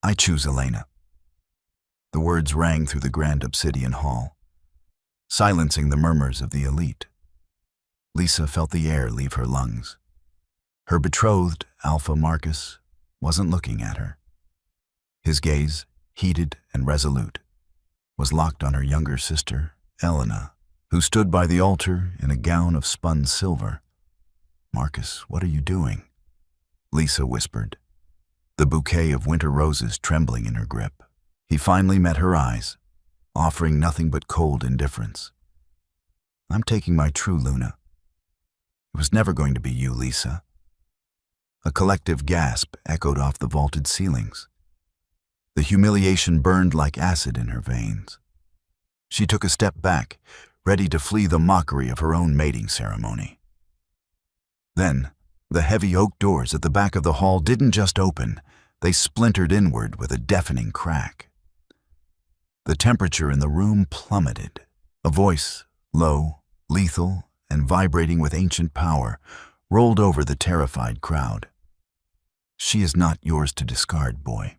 I choose Elena. The words rang through the grand obsidian hall, silencing the murmurs of the elite. Lisa felt the air leave her lungs. Her betrothed, Alpha Marcus, wasn't looking at her. His gaze, heated and resolute, was locked on her younger sister, Elena, who stood by the altar in a gown of spun silver. "Marcus, what are you doing?" Lisa whispered, the bouquet of winter roses trembling in her grip. He finally met her eyes, offering nothing but cold indifference. "I'm taking my true Luna. It was never going to be you, Lisa." A collective gasp echoed off the vaulted ceilings. The humiliation burned like acid in her veins. She took a step back, ready to flee the mockery of her own mating ceremony. Then, the heavy oak doors at the back of the hall didn't just open, they splintered inward with a deafening crack. The temperature in the room plummeted. A voice, low, lethal, and vibrating with ancient power, rolled over the terrified crowd. "She is not yours to discard, boy.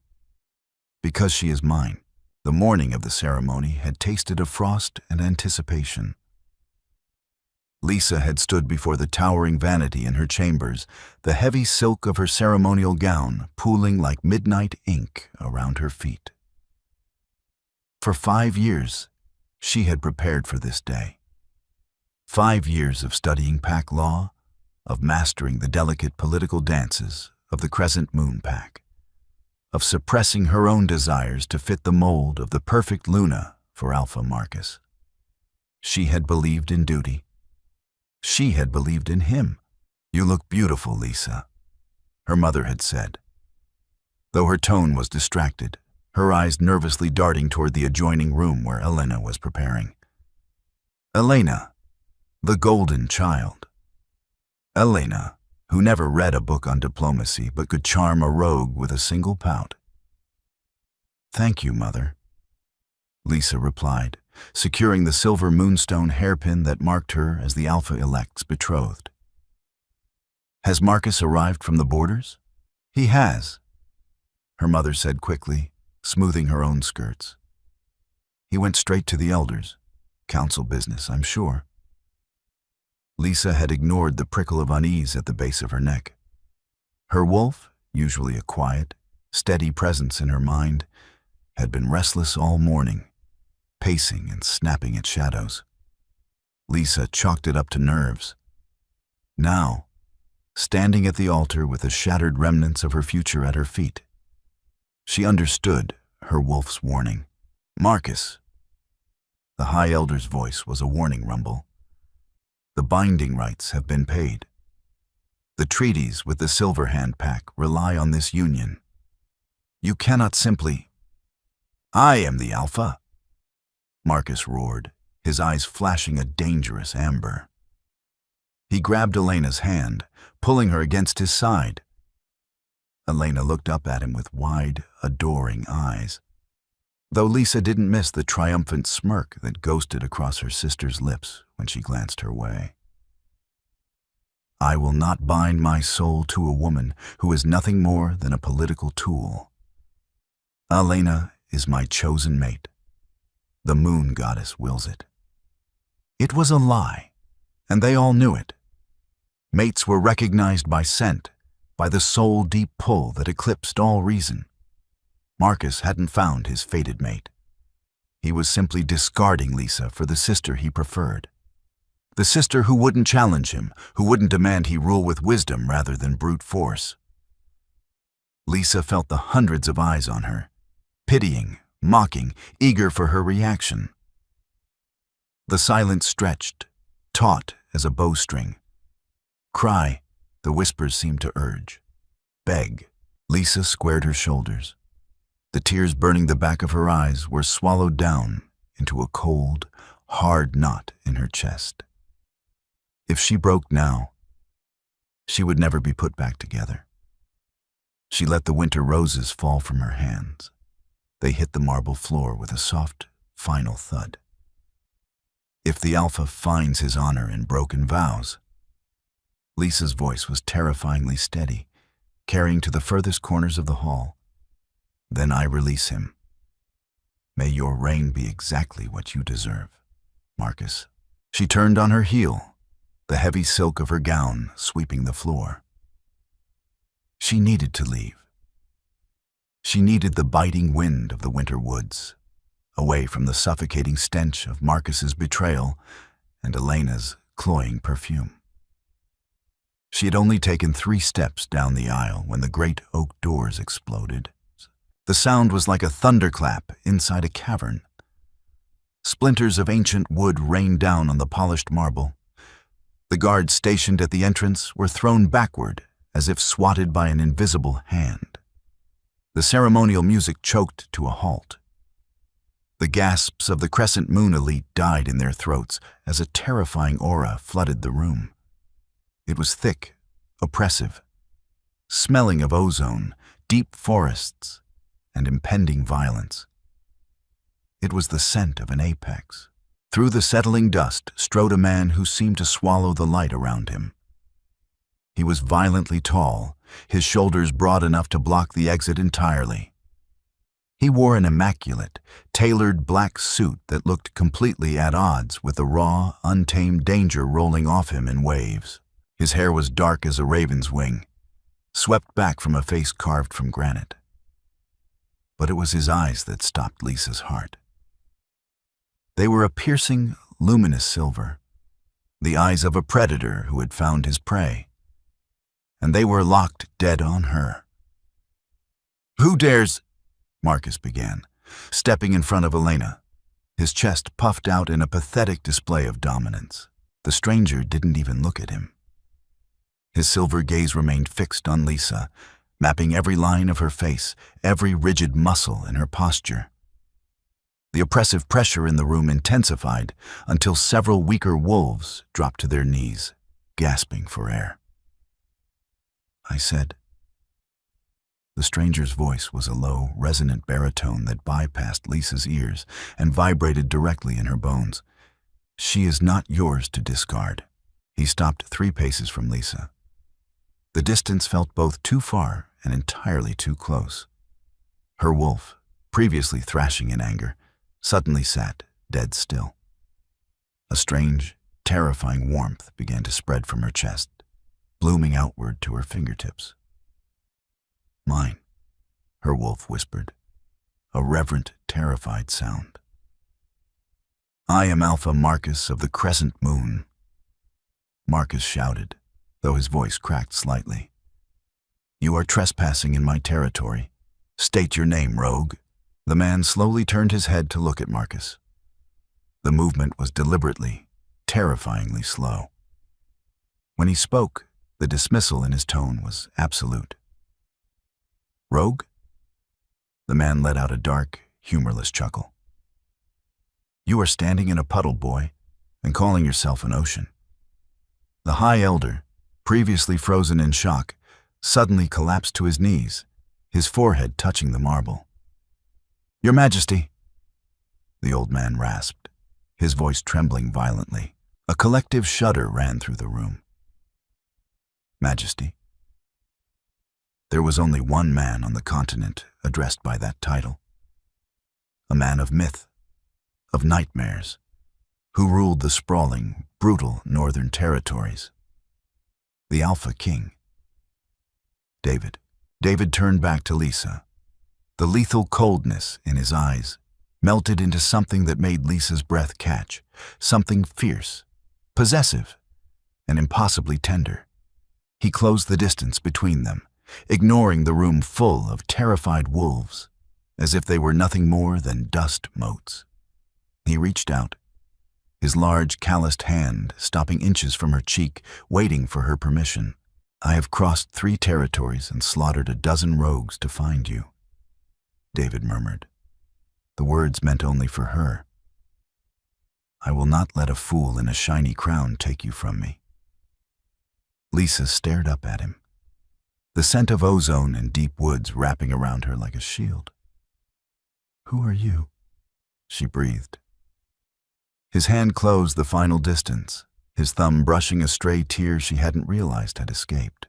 Because she is mine." The morning of the ceremony had tasted of frost and anticipation. Lisa had stood before the towering vanity in her chambers, the heavy silk of her ceremonial gown pooling like midnight ink around her feet. For 5 years, she had prepared for this day. 5 years of studying pack law, of mastering the delicate political dances of the Crescent Moon Pack, of suppressing her own desires to fit the mold of the perfect Luna for Alpha Marcus. She had believed in duty. She had believed in him. "You look beautiful, Lisa," her mother had said. Though her tone was distracted, her eyes nervously darting toward the adjoining room where Elena was preparing. Elena, the golden child. Elena, who never read a book on diplomacy but could charm a rogue with a single pout. "Thank you, Mother," Lisa replied, securing the silver moonstone hairpin that marked her as the Alpha-elect's betrothed. "Has Marcus arrived from the borders?" "He has," her mother said quickly, smoothing her own skirts. "He went straight to the elders. Council business, I'm sure." Lisa had ignored the prickle of unease at the base of her neck. Her wolf, usually a quiet, steady presence in her mind, had been restless all morning, pacing and snapping at shadows. Lisa chalked it up to nerves. Now, standing at the altar with the shattered remnants of her future at her feet, she understood her wolf's warning. "Marcus." The High Elder's voice was a warning rumble. "The binding rights have been paid. The treaties with the Silver Hand Pack rely on this union. You cannot simply—" "I am the Alpha," Marcus roared, his eyes flashing a dangerous amber. He grabbed Elena's hand, pulling her against his side. Elena looked up at him with wide, adoring eyes, though Lisa didn't miss the triumphant smirk that ghosted across her sister's lips when she glanced her way. "I will not bind my soul to a woman who is nothing more than a political tool. Elena is my chosen mate. The moon goddess wills it." It was a lie, and they all knew it. Mates were recognized by scent, by the soul-deep pull that eclipsed all reason. Marcus hadn't found his fated mate. He was simply discarding Lisa for the sister he preferred. The sister who wouldn't challenge him, who wouldn't demand he rule with wisdom rather than brute force. Lisa felt the hundreds of eyes on her, pitying, mocking, eager for her reaction. The silence stretched, taut as a bowstring. "Cry," the whispers seemed to urge. "Beg." Lisa squared her shoulders. The tears burning the back of her eyes were swallowed down into a cold, hard knot in her chest. If she broke now, she would never be put back together. She let the winter roses fall from her hands. They hit the marble floor with a soft, final thud. If the Alpha finds his honor in broken vows— Lisa's voice was terrifyingly steady, carrying to the furthest corners of the hall. Then I release him. May your reign be exactly what you deserve, Marcus. She turned on her heel, the heavy silk of her gown sweeping the floor. She needed to leave. She needed the biting wind of the winter woods, away from the suffocating stench of Marcus's betrayal and Elena's cloying perfume. She had only taken 3 steps down the aisle when the great oak doors exploded. The sound was like a thunderclap inside a cavern. Splinters of ancient wood rained down on the polished marble. The guards stationed at the entrance were thrown backward as if swatted by an invisible hand. The ceremonial music choked to a halt. The gasps of the crescent moon elite died in their throats as a terrifying aura flooded the room. It was thick, oppressive, smelling of ozone, deep forests, and impending violence. It was the scent of an apex. Through the settling dust strode a man who seemed to swallow the light around him. He was violently tall, his shoulders broad enough to block the exit entirely. He wore an immaculate, tailored black suit that looked completely at odds with the raw, untamed danger rolling off him in waves. His hair was dark as a raven's wing, swept back from a face carved from granite. But it was his eyes that stopped Lisa's heart. They were a piercing, luminous silver, the eyes of a predator who had found his prey. And they were locked dead on her. "Who dares?" Marcus began, stepping in front of Elena, his chest puffed out in a pathetic display of dominance. The stranger didn't even look at him. His silver gaze remained fixed on Lisa, mapping every line of her face, every rigid muscle in her posture. The oppressive pressure in the room intensified until several weaker wolves dropped to their knees, gasping for air. I said. The stranger's voice was a low, resonant baritone that bypassed Lisa's ears and vibrated directly in her bones. "She is not yours to discard." He stopped 3 paces from Lisa. The distance felt both too far and entirely too close. Her wolf, previously thrashing in anger, suddenly sat dead still. A strange, terrifying warmth began to spread from her chest, blooming outward to her fingertips. "Mine," her wolf whispered, a reverent, terrified sound. "I am Alpha Marcus of the Crescent Moon." Marcus shouted, though his voice cracked slightly. "You are trespassing in my territory. State your name, rogue." The man slowly turned his head to look at Marcus. The movement was deliberately, terrifyingly slow. When he spoke, the dismissal in his tone was absolute. "Rogue?" The man let out a dark, humorless chuckle. "You are standing in a puddle, boy, and calling yourself an ocean." The High Elder, previously frozen in shock, suddenly collapsed to his knees, his forehead touching the marble. "Your Majesty," the old man rasped, his voice trembling violently. A collective shudder ran through the room. Majesty. There was only one man on the continent addressed by that title. A man of myth, of nightmares, who ruled the sprawling, brutal northern territories. The Alpha King. David. David turned back to Lisa. The lethal coldness in his eyes melted into something that made Lisa's breath catch, something fierce, possessive, and impossibly tender. He closed the distance between them, ignoring the room full of terrified wolves, as if they were nothing more than dust motes. He reached out, his large, calloused hand stopping inches from her cheek, waiting for her permission. "I have crossed 3 territories and slaughtered a dozen rogues to find you," David murmured. The words meant only for her. "I will not let a fool in a shiny crown take you from me." Lisa stared up at him, the scent of ozone and deep woods wrapping around her like a shield. "Who are you?" she breathed. His hand closed the final distance, his thumb brushing a stray tear she hadn't realized had escaped.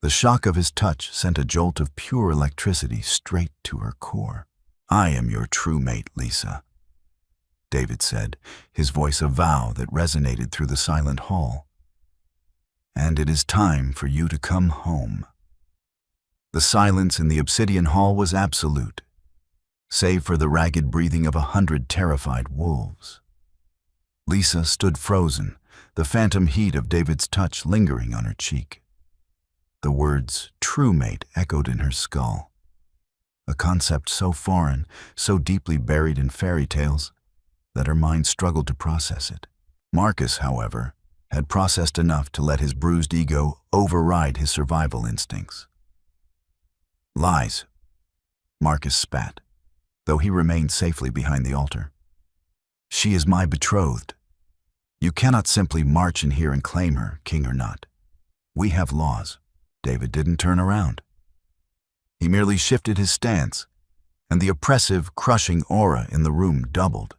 The shock of his touch sent a jolt of pure electricity straight to her core. "I am your true mate, Lisa," David said, his voice a vow that resonated through the silent hall. "And it is time for you to come home." The silence in the obsidian hall was absolute, save for the ragged breathing of 100 terrified wolves. Lisa stood frozen, the phantom heat of David's touch lingering on her cheek. The words "true mate" echoed in her skull, a concept so foreign, so deeply buried in fairy tales, that her mind struggled to process it. Marcus, however, had processed enough to let his bruised ego override his survival instincts. "Lies," Marcus spat, though he remained safely behind the altar. "She is my betrothed. You cannot simply march in here and claim her, king or not. We have laws." David didn't turn around. He merely shifted his stance, and the oppressive, crushing aura in the room doubled.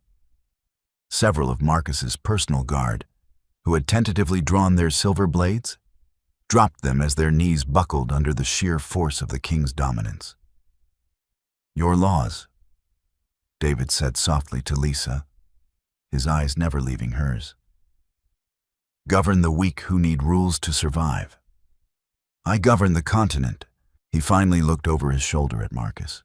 Several of Marcus's personal guard, who had tentatively drawn their silver blades, dropped them as their knees buckled under the sheer force of the king's dominance. "Your laws," David said softly to Lisa, his eyes never leaving hers, "govern the weak who need rules to survive. I govern the continent." He finally looked over his shoulder at Marcus.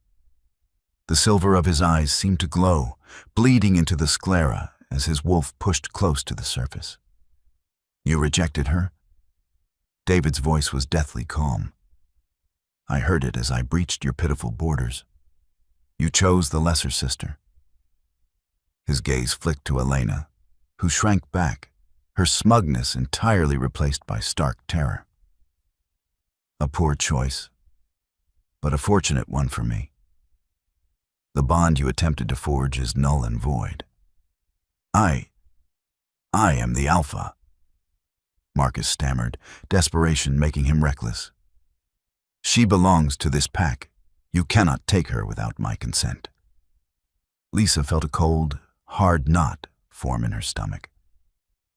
The silver of his eyes seemed to glow, bleeding into the sclera as his wolf pushed close to the surface. "You rejected her?" David's voice was deathly calm. "I heard it as I breached your pitiful borders. You chose the lesser sister." His gaze flicked to Elena, who shrank back, her smugness entirely replaced by stark terror. "A poor choice, but a fortunate one for me. The bond you attempted to forge is null and void. I am the Alpha," Marcus stammered, desperation making him reckless. "She belongs to this pack. You cannot take her without my consent." Lisa felt a cold, hard knot form in her stomach.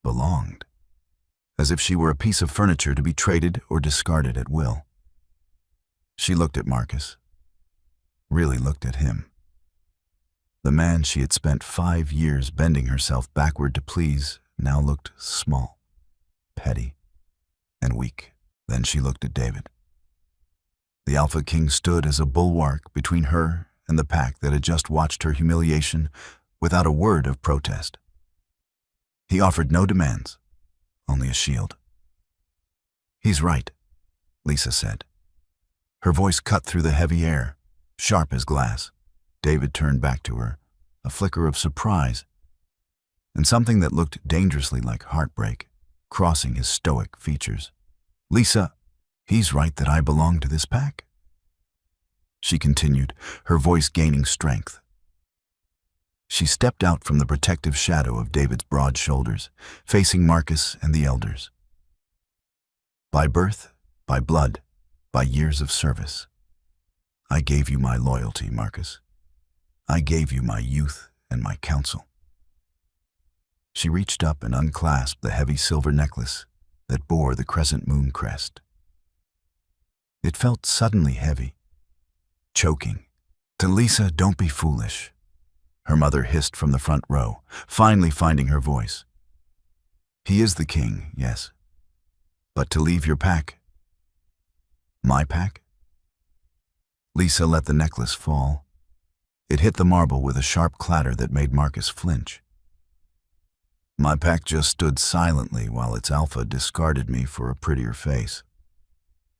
Belonged, as if she were a piece of furniture to be traded or discarded at will. She looked at Marcus, really looked at him. The man she had spent 5 years bending herself backward to please now looked small, petty, and weak. Then she looked at David. The Alpha King stood as a bulwark between her and the pack that had just watched her humiliation without a word of protest. He offered no demands, only a shield. "He's right," Lisa said. Her voice cut through the heavy air, sharp as glass. David turned back to her, a flicker of surprise, and something that looked dangerously like heartbreak crossing his stoic features. "Lisa, he's right that I belong to this pack," she continued, her voice gaining strength. She stepped out from the protective shadow of David's broad shoulders, facing Marcus and the elders. "By birth, by blood, by years of service, I gave you my loyalty, Marcus. I gave you my youth and my counsel." She reached up and unclasped the heavy silver necklace that bore the crescent moon crest. It felt suddenly heavy, choking. "To Lisa, don't be foolish," her mother hissed from the front row, finally finding her voice. "He is the king, yes, but to leave your pack—" "My pack?" Lisa let the necklace fall. It hit the marble with a sharp clatter that made Marcus flinch. "My pack just stood silently while its alpha discarded me for a prettier face.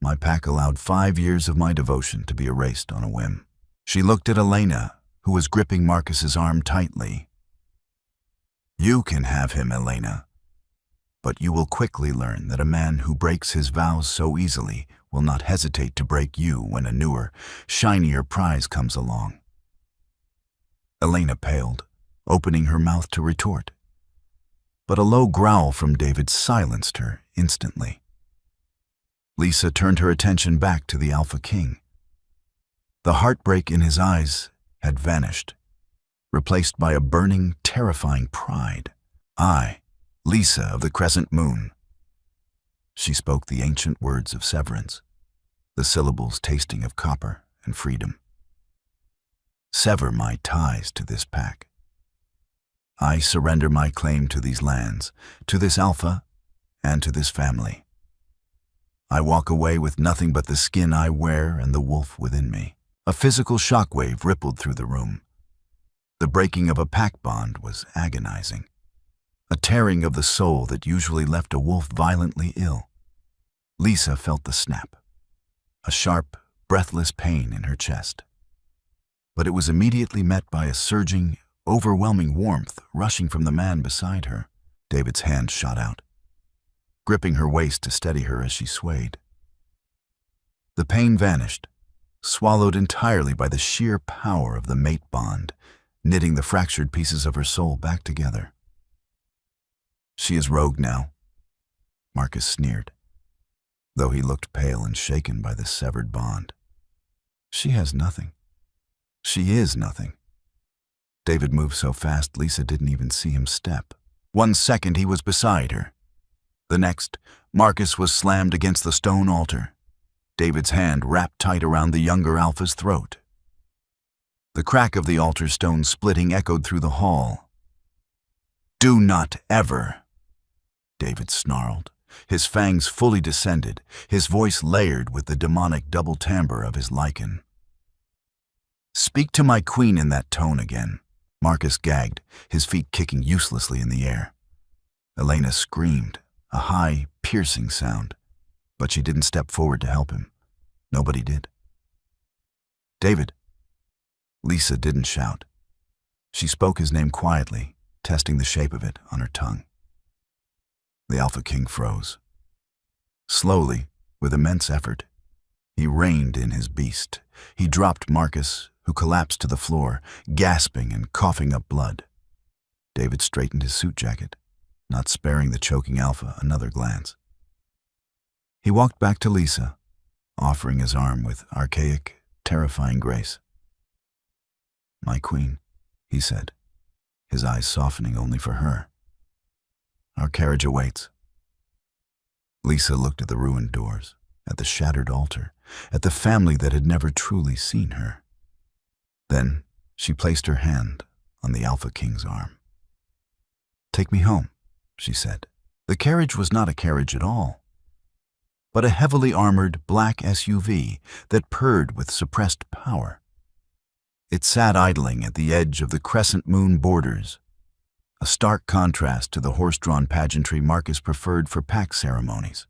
My pack allowed 5 years of my devotion to be erased on a whim." She looked at Elena, who was gripping Marcus's arm tightly. "You can have him, Elena, but you will quickly learn that a man who breaks his vows so easily will not hesitate to break you when a newer, shinier prize comes along." Elena paled, opening her mouth to retort, but a low growl from David silenced her instantly. Lisa turned her attention back to the Alpha King. The heartbreak in his eyes had vanished, replaced by a burning, terrifying pride. "I, Lisa of the Crescent Moon," she spoke the ancient words of severance, the syllables tasting of copper and freedom. Sever my ties to this pack. I surrender my claim to these lands, to this alpha, and to this family. I walk away with nothing but the skin I wear and the wolf within me. A physical shockwave rippled through the room. The breaking of a pack bond was agonizing, a tearing of the soul that usually left a wolf violently ill. Lisa felt the snap, a sharp, breathless pain in her chest. But it was immediately met by a surging, overwhelming warmth rushing from the man beside her. David's hand shot out, gripping her waist to steady her as she swayed. The pain vanished, swallowed entirely by the sheer power of the mate bond, knitting the fractured pieces of her soul back together. She is rogue now, Marcus sneered, though he looked pale and shaken by the severed bond. She has nothing. She is nothing. David moved so fast Lisa didn't even see him step. 1 second he was beside her. The next, Marcus was slammed against the stone altar, David's hand wrapped tight around the younger alpha's throat. The crack of the altar stone splitting echoed through the hall. "Do not ever," David snarled, his fangs fully descended, his voice layered with the demonic double timbre of his lichen. "Speak to my queen in that tone again." Marcus gagged, his feet kicking uselessly in the air. Elena screamed, a high, piercing sound, but she didn't step forward to help him. Nobody did. "David." Lisa didn't shout. She spoke his name quietly, testing the shape of it on her tongue. The Alpha King froze. Slowly, with immense effort, he reined in his beast. He dropped Marcus, who collapsed to the floor, gasping and coughing up blood. David straightened his suit jacket, not sparing the choking Alpha another glance. He walked back to Lisa, offering his arm with archaic, terrifying grace. "My queen," he said, his eyes softening only for her. "Our carriage awaits." Lisa looked at the ruined doors, at the shattered altar, at the family that had never truly seen her. Then she placed her hand on the Alpha King's arm. "Take me home," she said. The carriage was not a carriage at all, but a heavily armored black SUV that purred with suppressed power. It sat idling at the edge of the crescent moon borders, a stark contrast to the horse-drawn pageantry Marcus preferred for pack ceremonies.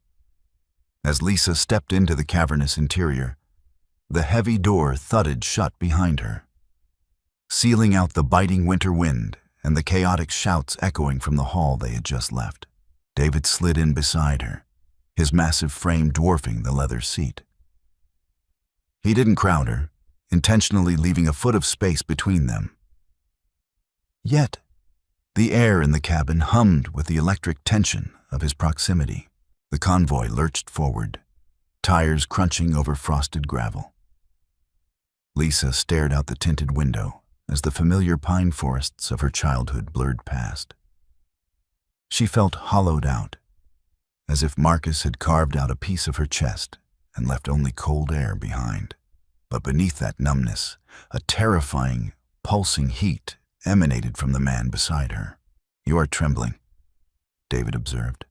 As Lisa stepped into the cavernous interior, the heavy door thudded shut behind her, sealing out the biting winter wind and the chaotic shouts echoing from the hall they had just left. David slid in beside her, his massive frame dwarfing the leather seat. He didn't crowd her, intentionally leaving a foot of space between them. Yet, the air in the cabin hummed with the electric tension of his proximity. The convoy lurched forward, tires crunching over frosted gravel. Lisa stared out the tinted window as the familiar pine forests of her childhood blurred past. She felt hollowed out, as if Marcus had carved out a piece of her chest and left only cold air behind. But beneath that numbness, a terrifying, pulsing heat emanated from the man beside her. "You are trembling," David observed.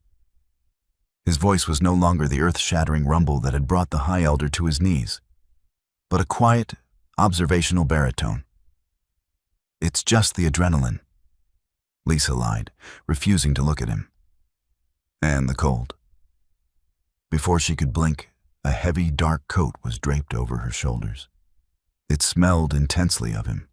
His voice was no longer the earth-shattering rumble that had brought the High Elder to his knees, but a quiet, observational baritone. "It's just the adrenaline," Lisa lied, refusing to look at him. "And the cold." Before she could blink, a heavy, dark coat was draped over her shoulders. It smelled intensely of him.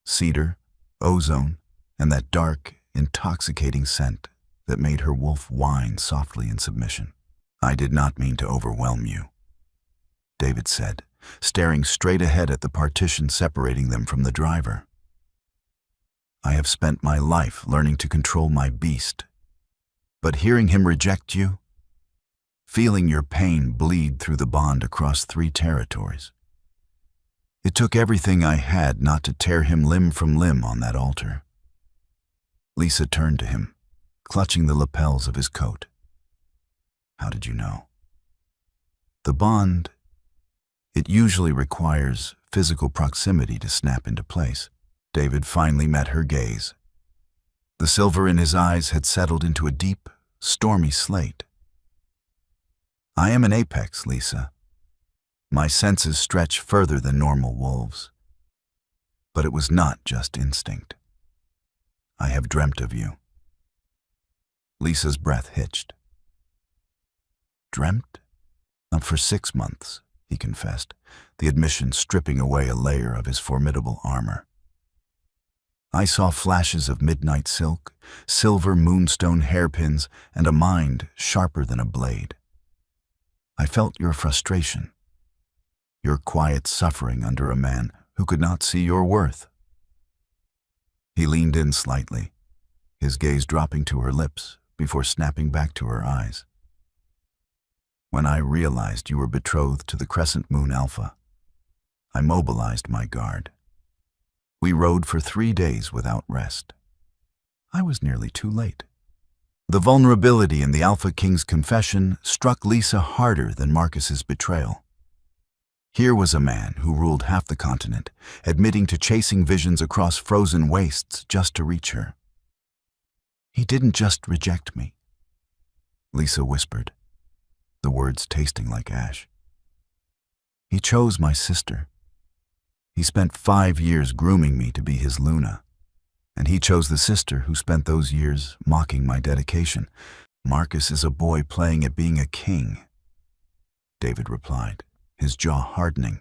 Cedar, ozone, and that dark, intoxicating scent that made her wolf whine softly in submission. "I did not mean to overwhelm you," David said, staring straight ahead at the partition separating them from the driver. "I have spent my life learning to control my beast, but hearing him reject you, feeling your pain bleed through the bond across 3 territories. It took everything I had not to tear him limb from limb on that altar." Lisa turned to him, clutching the lapels of his coat. "How did you know?" "The bond It usually requires physical proximity to snap into place. David finally met her gaze. The silver in his eyes had settled into a deep, stormy slate. I am an apex, Lisa. My senses stretch further than normal wolves. But it was not just instinct. I have dreamt of you. Lisa's breath hitched. Dreamt? Not for 6 months, he confessed, the admission stripping away a layer of his formidable armor. I saw flashes of midnight silk, silver moonstone hairpins, and a mind sharper than a blade. I felt your frustration, your quiet suffering under a man who could not see your worth. He leaned in slightly, his gaze dropping to her lips before snapping back to her eyes. When I realized you were betrothed to the Crescent Moon Alpha, I mobilized my guard. We rode for 3 days without rest. I was nearly too late. The vulnerability in the Alpha King's confession struck Lisa harder than Marcus's betrayal. Here was a man who ruled half the continent, admitting to chasing visions across frozen wastes just to reach her. He didn't just reject me, Lisa whispered, the words tasting like ash. He chose my sister. He spent 5 years grooming me to be his Luna, and he chose the sister who spent those years mocking my dedication. Marcus is a boy playing at being a king, David replied, his jaw hardening.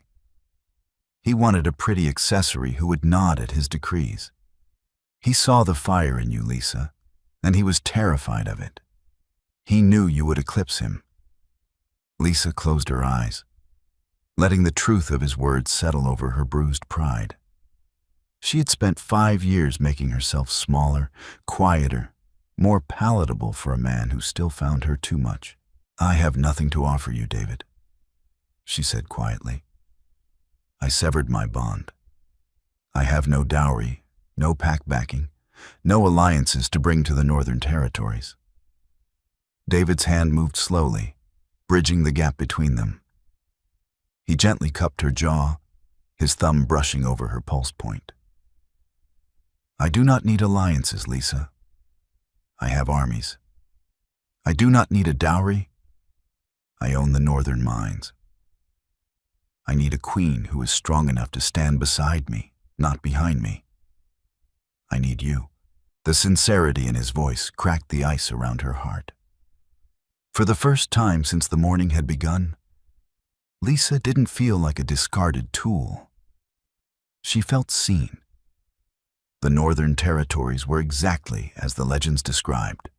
He wanted a pretty accessory who would nod at his decrees. He saw the fire in you, Lisa, and he was terrified of it. He knew you would eclipse him. Lisa closed her eyes, letting the truth of his words settle over her bruised pride. She had spent 5 years making herself smaller, quieter, more palatable for a man who still found her too much. I have nothing to offer you, David, she said quietly. I severed my bond. I have no dowry, no pack backing, no alliances to bring to the Northern Territories. David's hand moved slowly, bridging the gap between them. He gently cupped her jaw, his thumb brushing over her pulse point. I do not need alliances, Lisa. I have armies. I do not need a dowry. I own the northern mines. I need a queen who is strong enough to stand beside me, not behind me. I need you. The sincerity in his voice cracked the ice around her heart. For the first time since the morning had begun, Lisa didn't feel like a discarded tool. She felt seen. The Northern Territories were exactly as the legends described.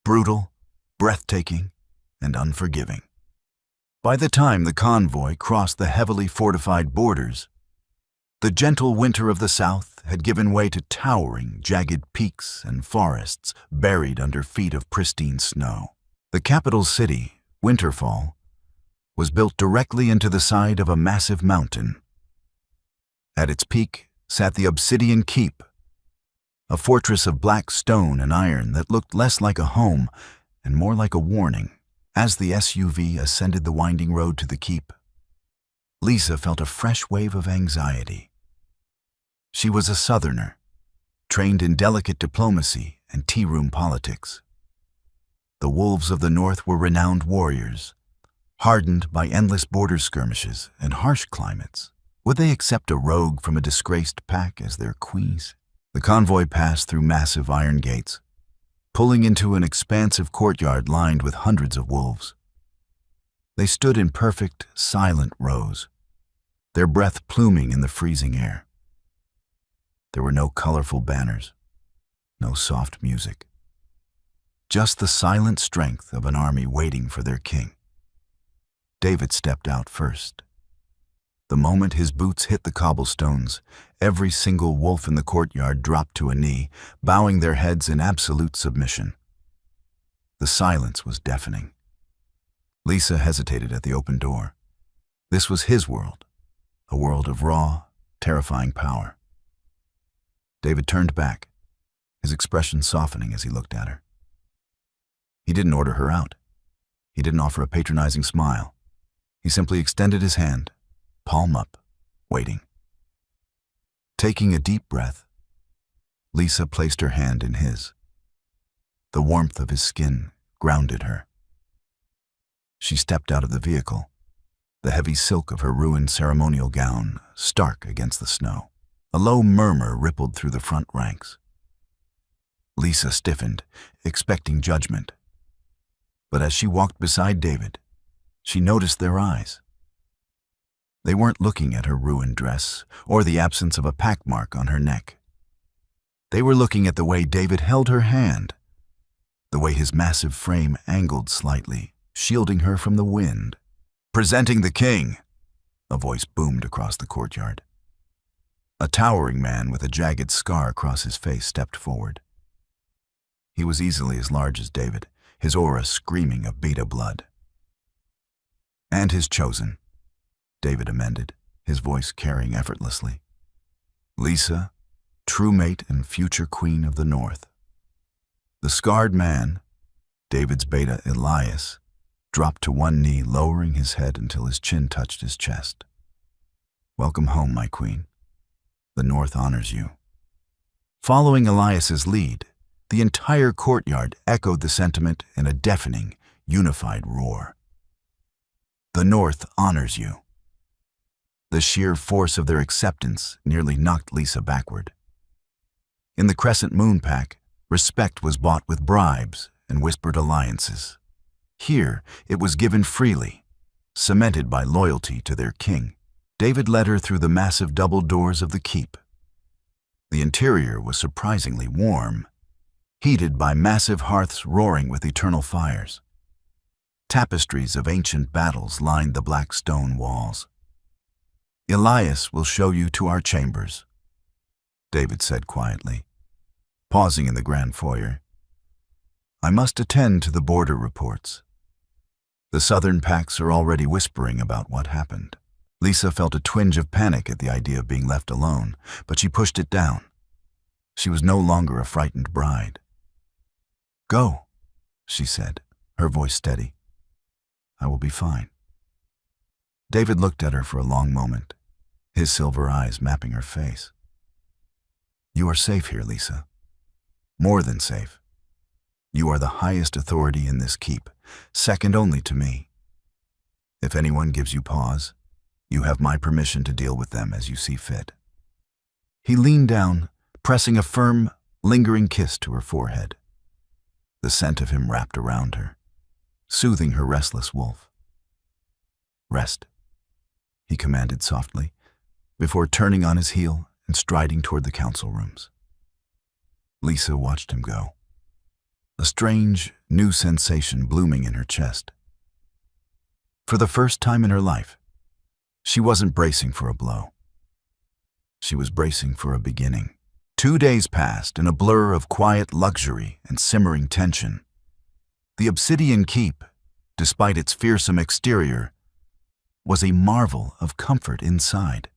Brutal, breathtaking, and unforgiving. By the time the convoy crossed the heavily fortified borders, the gentle winter of the South had given way to towering, jagged peaks and forests buried under feet of pristine snow. The capital city, Winterfall, was built directly into the side of a massive mountain. At its peak sat the Obsidian Keep, a fortress of black stone and iron that looked less like a home and more like a warning. As the SUV ascended the winding road to the keep, Lisa felt a fresh wave of anxiety. She was a Southerner, trained in delicate diplomacy and tea-room politics. The wolves of the North were renowned warriors, hardened by endless border skirmishes and harsh climates. Would they accept a rogue from a disgraced pack as their queens? The convoy passed through massive iron gates, pulling into an expansive courtyard lined with hundreds of wolves. They stood in perfect, silent rows, their breath pluming in the freezing air. There were no colorful banners, no soft music, just the silent strength of an army waiting for their king. David stepped out first. The moment his boots hit the cobblestones, every single wolf in the courtyard dropped to a knee, bowing their heads in absolute submission. The silence was deafening. Lisa hesitated at the open door. This was his world, a world of raw, terrifying power. David turned back, his expression softening as he looked at her. He didn't order her out. He didn't offer a patronizing smile. He simply extended his hand, palm up, waiting. Taking a deep breath, Lisa placed her hand in his. The warmth of his skin grounded her. She stepped out of the vehicle, the heavy silk of her ruined ceremonial gown stark against the snow. A low murmur rippled through the front ranks. Lisa stiffened, expecting judgment. But as she walked beside David, she noticed their eyes. They weren't looking at her ruined dress or the absence of a pack mark on her neck. They were looking at the way David held her hand, the way his massive frame angled slightly, shielding her from the wind. "Presenting the king," a voice boomed across the courtyard. A towering man with a jagged scar across his face stepped forward. He was easily as large as David, his aura screaming of beta blood. "And his chosen," David amended, his voice carrying effortlessly. "Lisa, true mate and future queen of the North." The scarred man, David's beta Elias, dropped to one knee, lowering his head until his chin touched his chest. "Welcome home, my queen. The North honors you." Following Elias's lead, the entire courtyard echoed the sentiment in a deafening, unified roar. "The North honors you." The sheer force of their acceptance nearly knocked Lisa backward. In the Crescent Moon Pack, respect was bought with bribes and whispered alliances. Here, it was given freely, cemented by loyalty to their king. David led her through the massive double doors of the keep. The interior was surprisingly warm, heated by massive hearths roaring with eternal fires. Tapestries of ancient battles lined the black stone walls. "Elias will show you to our chambers," David said quietly, pausing in the grand foyer. "I must attend to the border reports. The southern packs are already whispering about what happened." Lisa felt a twinge of panic at the idea of being left alone, but she pushed it down. She was no longer a frightened bride. "Go," she said, her voice steady. "I will be fine." David looked at her for a long moment, his silver eyes mapping her face. "You are safe here, Lisa. More than safe. You are the highest authority in this keep, second only to me. If anyone gives you pause, you have my permission to deal with them as you see fit." He leaned down, pressing a firm, lingering kiss to her forehead. The scent of him wrapped around her, soothing her restless wolf. "Rest," he commanded softly, before turning on his heel and striding toward the council rooms. Lisa watched him go, a strange, new sensation blooming in her chest. For the first time in her life, she wasn't bracing for a blow. She was bracing for a beginning. 2 days passed in a blur of quiet luxury and simmering tension. The Obsidian Keep, despite its fearsome exterior, was a marvel of comfort inside.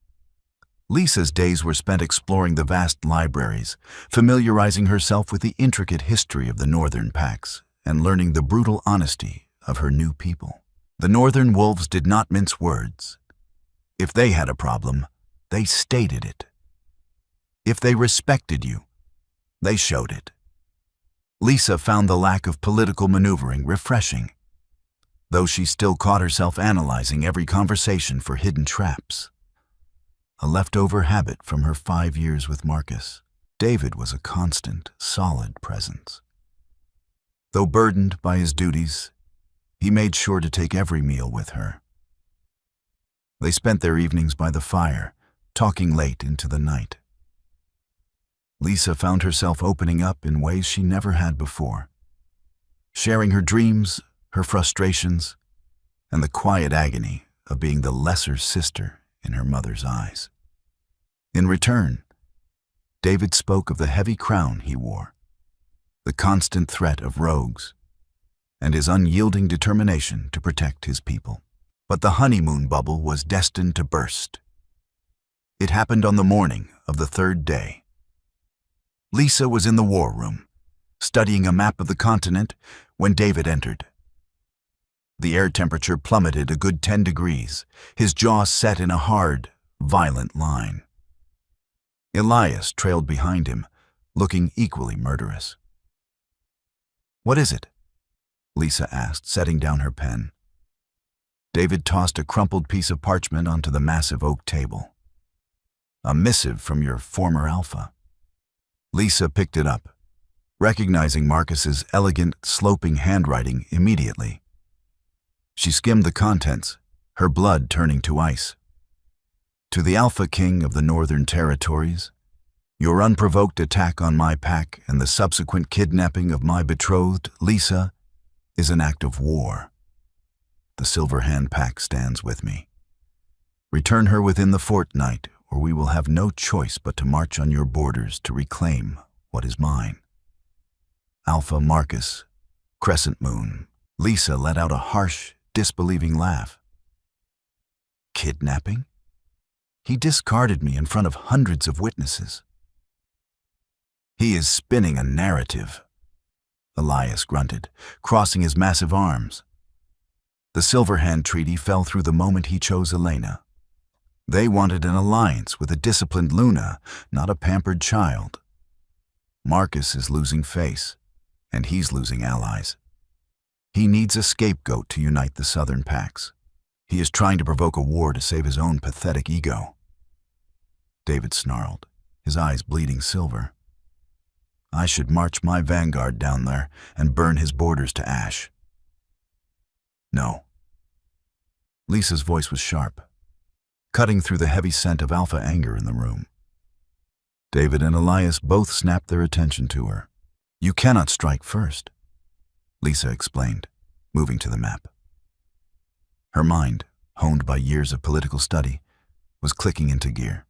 Lisa's days were spent exploring the vast libraries, familiarizing herself with the intricate history of the northern packs, and learning the brutal honesty of her new people. The northern wolves did not mince words. If they had a problem, they stated it. If they respected you, they showed it. Lisa found the lack of political maneuvering refreshing, though she still caught herself analyzing every conversation for hidden traps. A leftover habit from her 5 years with Marcus. David was a constant, solid presence. Though burdened by his duties, he made sure to take every meal with her. They spent their evenings by the fire, talking late into the night. Lisa found herself opening up in ways she never had before, sharing her dreams, her frustrations, and the quiet agony of being the lesser sister in her mother's eyes. In return, David spoke of the heavy crown he wore, the constant threat of rogues, and his unyielding determination to protect his people. But the honeymoon bubble was destined to burst. It happened on the morning of the 3rd day. Lisa was in the war room, studying a map of the continent, when David entered. The air temperature plummeted a good 10 degrees, his jaw set in a hard, violent line. Elias trailed behind him, looking equally murderous. "What is it?" Lisa asked, setting down her pen. David tossed a crumpled piece of parchment onto the massive oak table. "A missive from your former alpha." Lisa picked it up, recognizing Marcus's elegant, sloping handwriting immediately. She skimmed the contents, her blood turning to ice. "To the Alpha King of the Northern Territories, your unprovoked attack on my pack and the subsequent kidnapping of my betrothed, Lisa, is an act of war. The Silver Hand Pack stands with me. Return her within the fortnight, or we will have no choice but to march on your borders to reclaim what is mine. Alpha Marcus, Crescent Moon." Lisa let out a harsh, disbelieving laugh. "Kidnapping? He discarded me in front of hundreds of witnesses." "He is spinning a narrative," Elias grunted, crossing his massive arms. The Silver Hand Treaty fell through the moment he chose Elena. They wanted an alliance with a disciplined Luna, not a pampered child. Marcus is losing face, and he's losing allies. He needs a scapegoat to unite the Southern Packs. He is trying to provoke a war to save his own pathetic ego. David snarled, his eyes bleeding silver. "I should march my vanguard down there and burn his borders to ash." "No." Lisa's voice was sharp, cutting through the heavy scent of alpha anger in the room. David and Elias both snapped their attention to her. "You cannot strike first," Lisa explained, moving to the map. Her mind, honed by years of political study, was clicking into gear.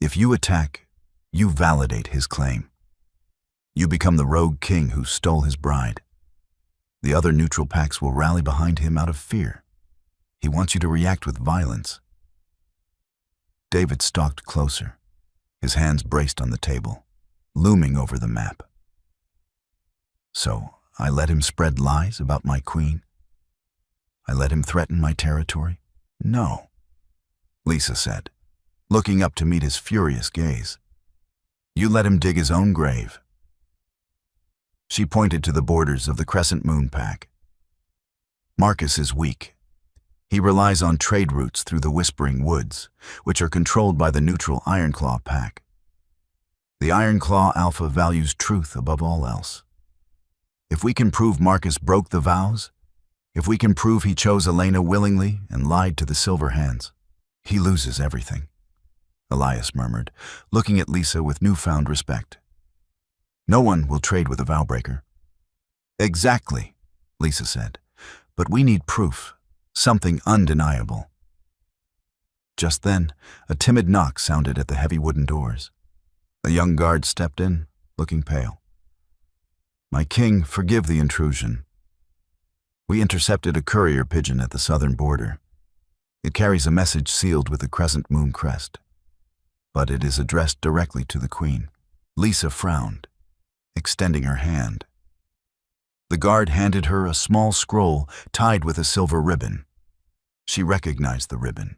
"If you attack, you validate his claim. You become the rogue king who stole his bride. The other neutral packs will rally behind him out of fear. He wants you to react with violence." David stalked closer, his hands braced on the table, looming over the map. "So I let him spread lies about my queen? I let him threaten my territory? No," Lisa said, looking up to meet his furious gaze. "You let him dig his own grave." She pointed to the borders of the Crescent Moon Pack. "Marcus is weak. He relies on trade routes through the Whispering Woods, which are controlled by the neutral Ironclaw Pack. The Ironclaw Alpha values truth above all else. If we can prove Marcus broke the vows, if we can prove he chose Elena willingly and lied to the Silver Hands, he loses everything," Elias murmured, looking at Lisa with newfound respect. "No one will trade with a vowbreaker." "Exactly," Lisa said, "but we need proof, something undeniable." Just then, a timid knock sounded at the heavy wooden doors. A young guard stepped in, looking pale. "My king, forgive the intrusion. We intercepted a courier pigeon at the southern border. It carries a message sealed with the Crescent Moon crest, but it is addressed directly to the queen." Lisa frowned, extending her hand. The guard handed her a small scroll tied with a silver ribbon. She recognized the ribbon.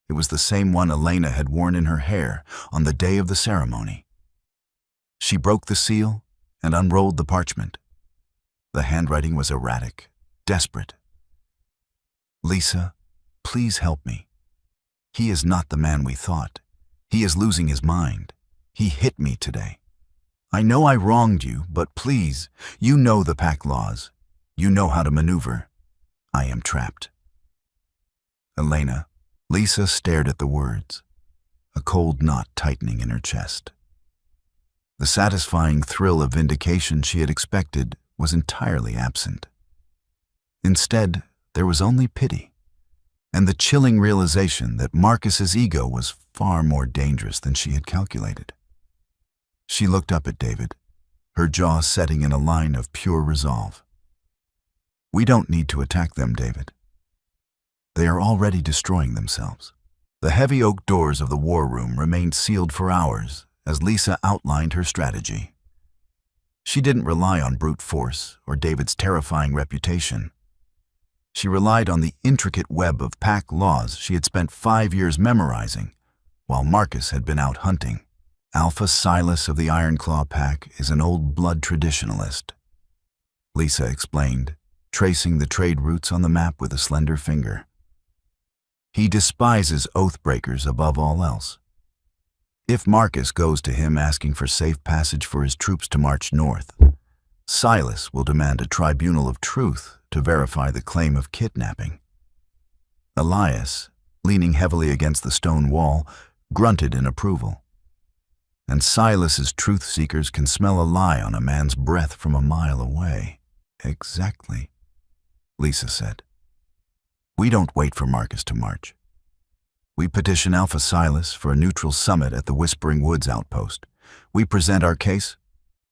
It was the same one Elena had worn in her hair on the day of the ceremony. She broke the seal and unrolled the parchment. The handwriting was erratic, desperate. "Lisa, please help me. He is not the man we thought. He is losing his mind. He hit me today. I know I wronged you, but please, you know the pack laws. You know how to maneuver. I am trapped." "Elena." Lisa stared at the words, a cold knot tightening in her chest. The satisfying thrill of vindication she had expected was entirely absent. Instead, there was only pity, and the chilling realization that Marcus's ego was far more dangerous than she had calculated. She looked up at David, her jaw setting in a line of pure resolve. "We don't need to attack them, David. They are already destroying themselves." The heavy oak doors of the war room remained sealed for hours as Lisa outlined her strategy. She didn't rely on brute force or David's terrifying reputation. She relied on the intricate web of pack laws she had spent 5 years memorizing, while Marcus had been out hunting. Alpha Silas of the Ironclaw Pack is an old blood traditionalist, Lisa explained, tracing the trade routes on the map with a slender finger. He despises oath-breakers above all else. If Marcus goes to him asking for safe passage for his troops to march north, Silas will demand a tribunal of truth to verify the claim of kidnapping. Elias, leaning heavily against the stone wall, grunted in approval. And Silas's truth-seekers can smell a lie on a man's breath from a mile away. Exactly, Lisa said. We don't wait for Marcus to march. We petition Alpha Silas for a neutral summit at the Whispering Woods outpost. We present our case.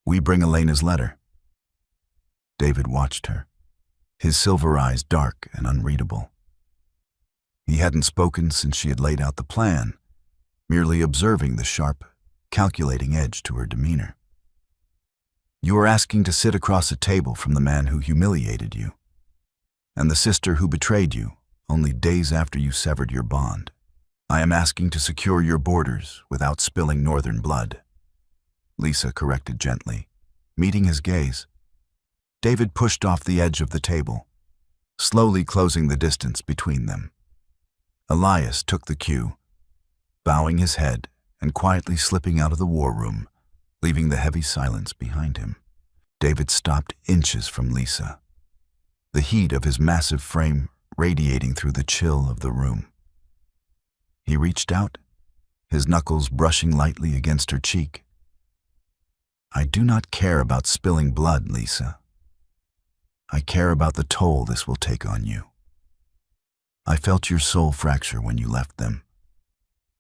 We bring Elena's letter. David watched her, his silver eyes dark and unreadable. He hadn't spoken since she had laid out the plan, merely observing the sharp, calculating edge to her demeanor. You are asking to sit across a table from the man who humiliated you, and the sister who betrayed you only days after you severed your bond. I am asking to secure your borders without spilling northern blood. Lisa corrected gently, meeting his gaze. David pushed off the edge of the table, slowly closing the distance between them. Elias took the cue, bowing his head and quietly slipping out of the war room, leaving the heavy silence behind him. David stopped inches from Lisa, the heat of his massive frame radiating through the chill of the room. He reached out, his knuckles brushing lightly against her cheek. I do not care about spilling blood, Lisa. I care about the toll this will take on you. I felt your soul fracture when you left them.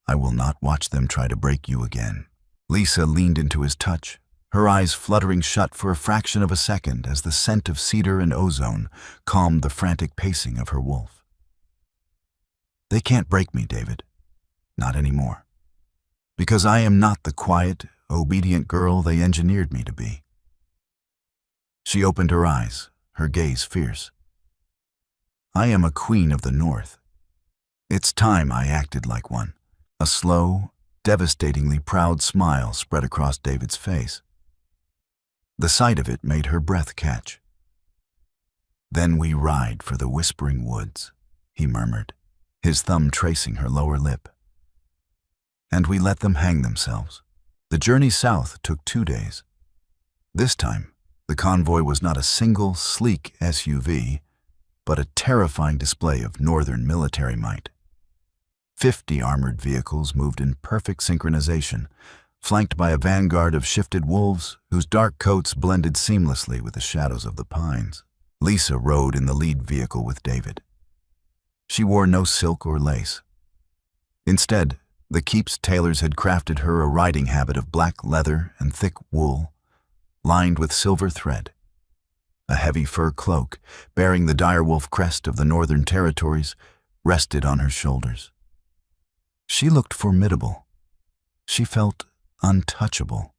I will not watch them try to break you again. Lisa leaned into his touch, her eyes fluttering shut for a fraction of a second as the scent of cedar and ozone calmed the frantic pacing of her wolf. They can't break me, David. Not anymore. Because I am not the quiet, obedient girl they engineered me to be. She opened her eyes, her gaze fierce. I am a queen of the North. It's time I acted like one. A slow, devastatingly proud smile spread across David's face. The sight of it made her breath catch. Then we ride for the Whispering Woods, he murmured, his thumb tracing her lower lip. And we let them hang themselves. The journey south took 2 days. This time, the convoy was not a single, sleek SUV, but a terrifying display of northern military might. 50 armored vehicles moved in perfect synchronization, flanked by a vanguard of shifted wolves whose dark coats blended seamlessly with the shadows of the pines. Lisa rode in the lead vehicle with David. She wore no silk or lace. Instead, the keep's tailors had crafted her a riding habit of black leather and thick wool, lined with silver thread. A heavy fur cloak, bearing the direwolf crest of the Northern Territories, rested on her shoulders. She looked formidable. She felt untouchable.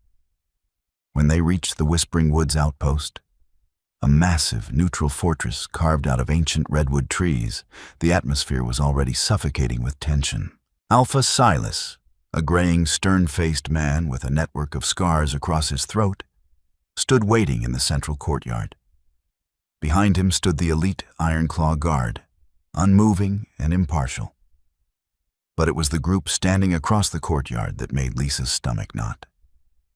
When they reached the Whispering Woods outpost, a massive, neutral fortress carved out of ancient redwood trees, the atmosphere was already suffocating with tension. Alpha Silas, a graying, stern-faced man with a network of scars across his throat, stood waiting in the central courtyard. Behind him stood the elite Ironclaw Guard, unmoving and impartial. But it was the group standing across the courtyard that made Lisa's stomach knot.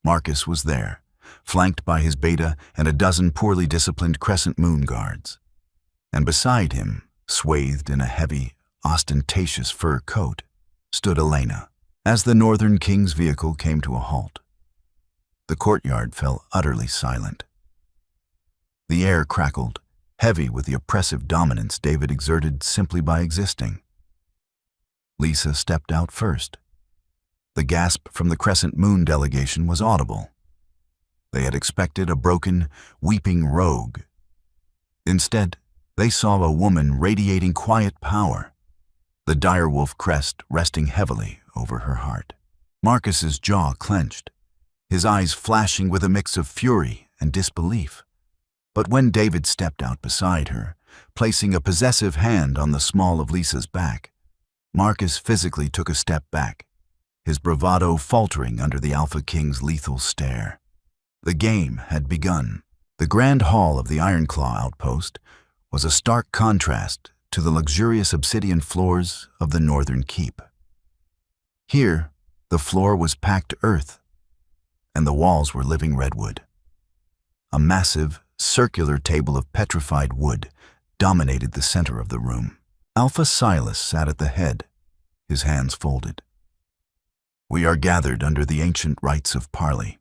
Marcus was there, flanked by his beta and a dozen poorly disciplined Crescent Moon guards. And beside him, swathed in a heavy, ostentatious fur coat, stood Elena. As the Northern King's vehicle came to a halt, the courtyard fell utterly silent. The air crackled, heavy with the oppressive dominance David exerted simply by existing. Lisa stepped out first. The gasp from the Crescent Moon delegation was audible. They had expected a broken, weeping rogue. Instead, they saw a woman radiating quiet power, the direwolf crest resting heavily over her heart. Marcus's jaw clenched, his eyes flashing with a mix of fury and disbelief. But when David stepped out beside her, placing a possessive hand on the small of Lisa's back. Marcus physically took a step back, his bravado faltering under the Alpha King's lethal stare. The game had begun. The grand hall of the Ironclaw outpost was a stark contrast to the luxurious obsidian floors of the northern keep. Here, the floor was packed earth, and the walls were living redwood. A massive, circular table of petrified wood dominated the center of the room. Alpha Silas sat at the head, his hands folded. "We are gathered under the ancient rites of parley,"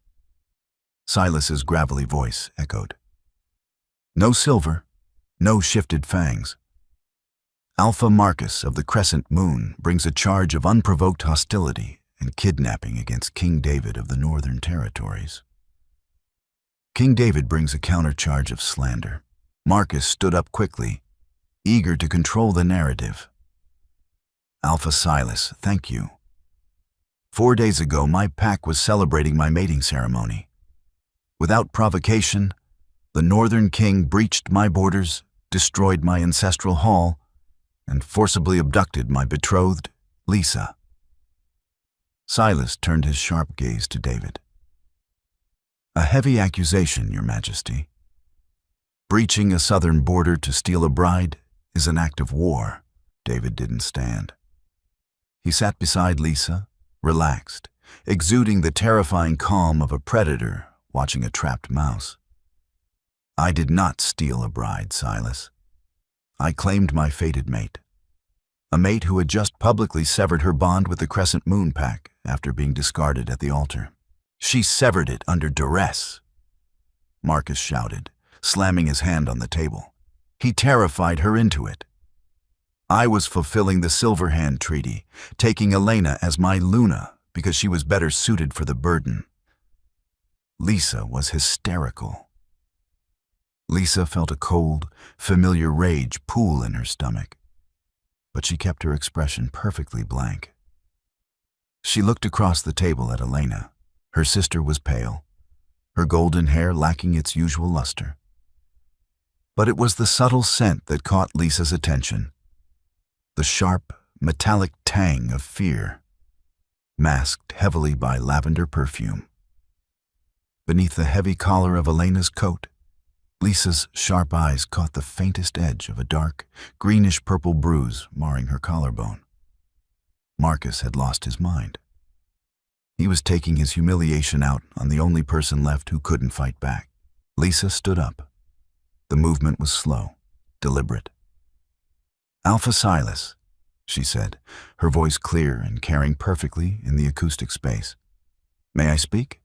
Silas's gravelly voice echoed. "No silver, no shifted fangs. Alpha Marcus of the Crescent Moon brings a charge of unprovoked hostility and kidnapping against King David of the Northern Territories. King David brings a countercharge of slander." Marcus stood up quickly, eager to control the narrative. "Alpha Silas, thank you. 4 days ago, my pack was celebrating my mating ceremony. Without provocation, the Northern King breached my borders, destroyed my ancestral hall, and forcibly abducted my betrothed, Lisa." Silas turned his sharp gaze to David. "A heavy accusation, Your Majesty. Breaching a southern border to steal a bride is an act of war." David didn't stand. He sat beside Lisa, relaxed, exuding the terrifying calm of a predator watching a trapped mouse. "I did not steal a bride, Silas. I claimed my fated mate. A mate who had just publicly severed her bond with the Crescent Moon Pack after being discarded at the altar. She severed it under duress," Marcus shouted, slamming his hand on the table. "He terrified her into it. I was fulfilling the Silver Hand Treaty, taking Elena as my Luna because she was better suited for the burden." Lisa was hysterical. Lisa felt a cold, familiar rage pool in her stomach, but she kept her expression perfectly blank. She looked across the table at Elena. Her sister was pale, her golden hair lacking its usual luster. But it was the subtle scent that caught Lisa's attention. The sharp, metallic tang of fear, masked heavily by lavender perfume. Beneath the heavy collar of Elena's coat, Lisa's sharp eyes caught the faintest edge of a dark, greenish-purple bruise marring her collarbone. Marcus had lost his mind. He was taking his humiliation out on the only person left who couldn't fight back. Lisa stood up. The movement was slow, deliberate. "Alpha Silas," she said, her voice clear and carrying perfectly in the acoustic space. "May I speak?"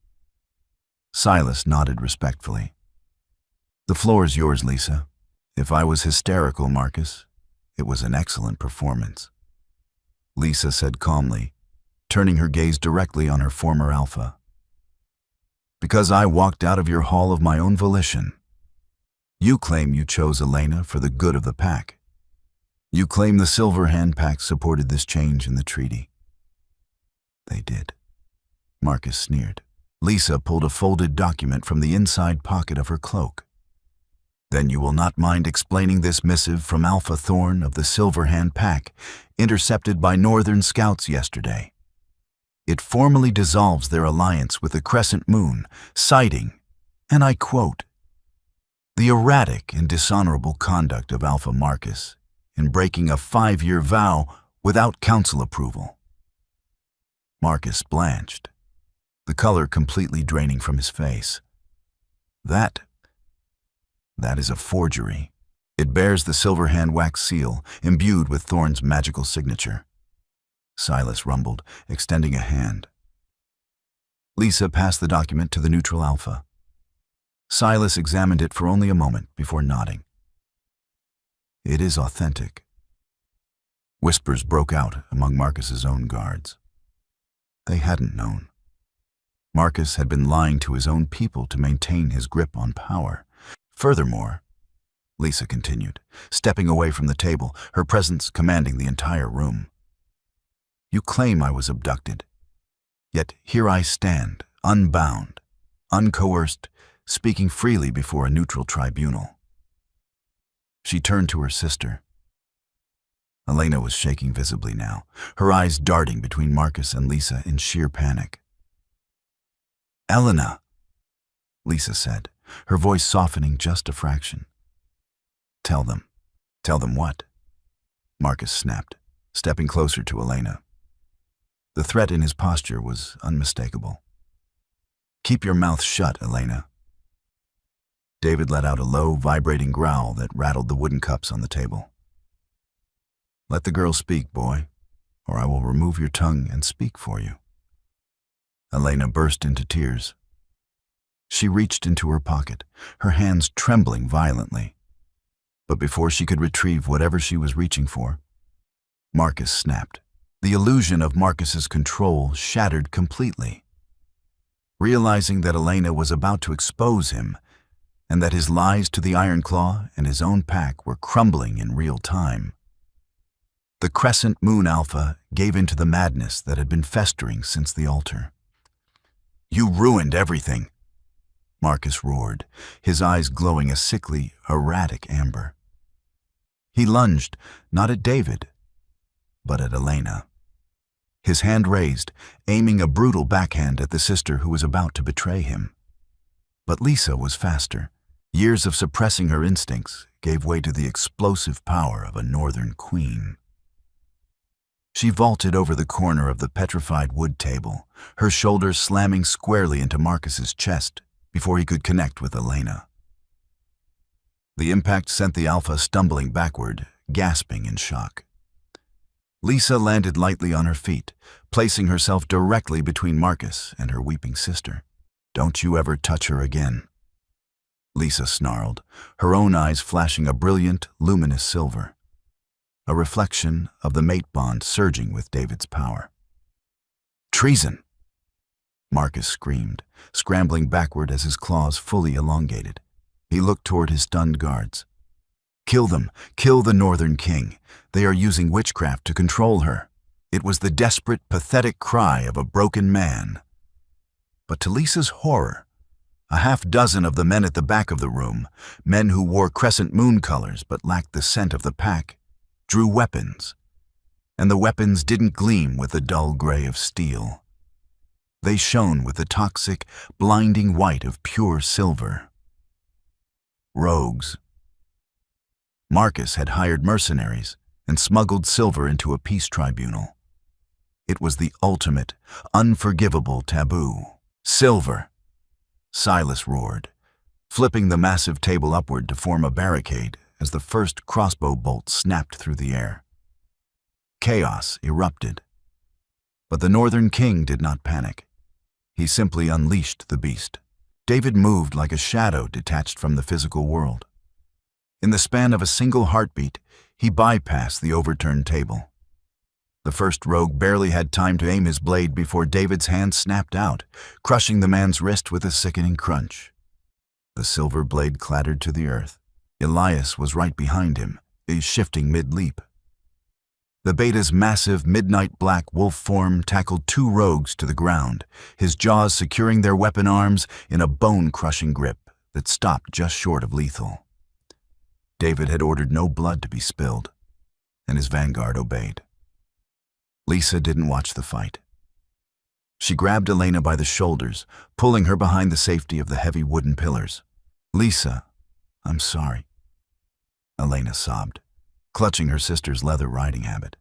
Silas nodded respectfully. "The floor is yours, Lisa. If I was hysterical, Marcus, it was an excellent performance," Lisa said calmly, turning her gaze directly on her former alpha. "Because I walked out of your hall of my own volition. You claim you chose Elena for the good of the pack. You claim the Silver Hand Pack supported this change in the treaty." "They did," Marcus sneered. Lisa pulled a folded document from the inside pocket of her cloak. "Then you will not mind explaining this missive from Alpha Thorn of the Silver Hand Pack, intercepted by Northern scouts yesterday. It formally dissolves their alliance with the Crescent Moon, citing, and I quote, the erratic and dishonorable conduct of Alpha Marcus in breaking a 5-year vow without council approval." Marcus blanched, the color completely draining from his face. That is a forgery. It bears the Silver Hand wax seal, imbued with Thorn's magical signature. Silas rumbled, extending a hand. Lisa passed the document to the neutral Alpha. Silas examined it for only a moment before nodding. "It is authentic." Whispers broke out among Marcus's own guards. They hadn't known. Marcus had been lying to his own people to maintain his grip on power. Furthermore, Lisa continued, stepping away from the table, her presence commanding the entire room. "You claim I was abducted. Yet here I stand, unbound, uncoerced, speaking freely before a neutral tribunal. She turned to her sister. Elena was shaking visibly now, her eyes darting between Marcus and Lisa in sheer panic. "Elena," Lisa said, her voice softening just a fraction. "Tell them." "Tell them what?" Marcus snapped, stepping closer to Elena. The threat in his posture was unmistakable. "Keep your mouth shut, Elena." David let out a low, vibrating growl that rattled the wooden cups on the table. "Let the girl speak, boy, or I will remove your tongue and speak for you." Elena burst into tears. She reached into her pocket, her hands trembling violently. But before she could retrieve whatever she was reaching for, Marcus snapped. The illusion of Marcus's control shattered completely. Realizing that Elena was about to expose him, and that his lies to the Iron Claw and his own pack were crumbling in real time, the Crescent Moon Alpha gave into the madness that had been festering since the altar. "You ruined everything," Marcus roared, his eyes glowing a sickly, erratic amber. He lunged, not at David, but at Elena. His hand raised, aiming a brutal backhand at the sister who was about to betray him. But Lisa was faster. Years of suppressing her instincts gave way to the explosive power of a northern queen. She vaulted over the corner of the petrified wood table, her shoulders slamming squarely into Marcus's chest before he could connect with Elena. The impact sent the Alpha stumbling backward, gasping in shock. Lisa landed lightly on her feet, placing herself directly between Marcus and her weeping sister. "Don't you ever touch her again," Lisa snarled, her own eyes flashing a brilliant, luminous silver, a reflection of the mate bond surging with David's power. "Treason!" Marcus screamed, scrambling backward as his claws fully elongated. He looked toward his stunned guards. "Kill them! Kill the Northern King! They are using witchcraft to control her." It was the desperate, pathetic cry of a broken man. But to Lisa's horror, a half-dozen of the men at the back of the room, men who wore crescent moon colors but lacked the scent of the pack, drew weapons. And the weapons didn't gleam with the dull gray of steel. They shone with the toxic, blinding white of pure silver. Rogues. Marcus had hired mercenaries and smuggled silver into a peace tribunal. It was the ultimate, unforgivable taboo. "Silver!" Silas roared, flipping the massive table upward to form a barricade as the first crossbow bolt snapped through the air. Chaos erupted. But the Northern King did not panic. He simply unleashed the beast. David moved like a shadow detached from the physical world. In the span of a single heartbeat, he bypassed the overturned table. The first rogue barely had time to aim his blade before David's hand snapped out, crushing the man's wrist with a sickening crunch. The silver blade clattered to the earth. Elias was right behind him, shifting mid-leap. The beta's massive midnight black wolf form tackled two rogues to the ground, his jaws securing their weapon arms in a bone-crushing grip that stopped just short of lethal. David had ordered no blood to be spilled, and his vanguard obeyed. Lisa didn't watch the fight. She grabbed Elena by the shoulders, pulling her behind the safety of the heavy wooden pillars. "Lisa, I'm sorry," Elena sobbed, clutching her sister's leather riding habit.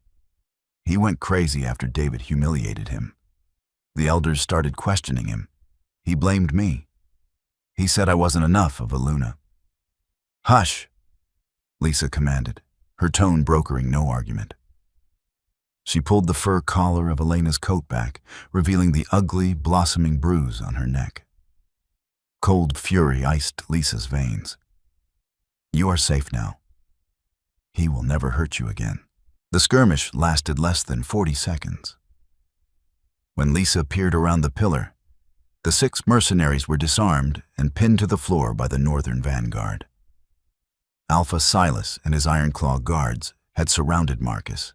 He went crazy after David humiliated him. The elders started questioning him. He blamed me. He said I wasn't enough of a Luna. "Hush," Lisa commanded, her tone brokering no argument. She pulled the fur collar of Elena's coat back, revealing the ugly, blossoming bruise on her neck. Cold fury iced Lisa's veins. "You are safe now. He will never hurt you again." The skirmish lasted less than 40 seconds. When Lisa peered around the pillar, the 6 mercenaries were disarmed and pinned to the floor by the Northern vanguard. Alpha Silas and his Ironclaw guards had surrounded Marcus,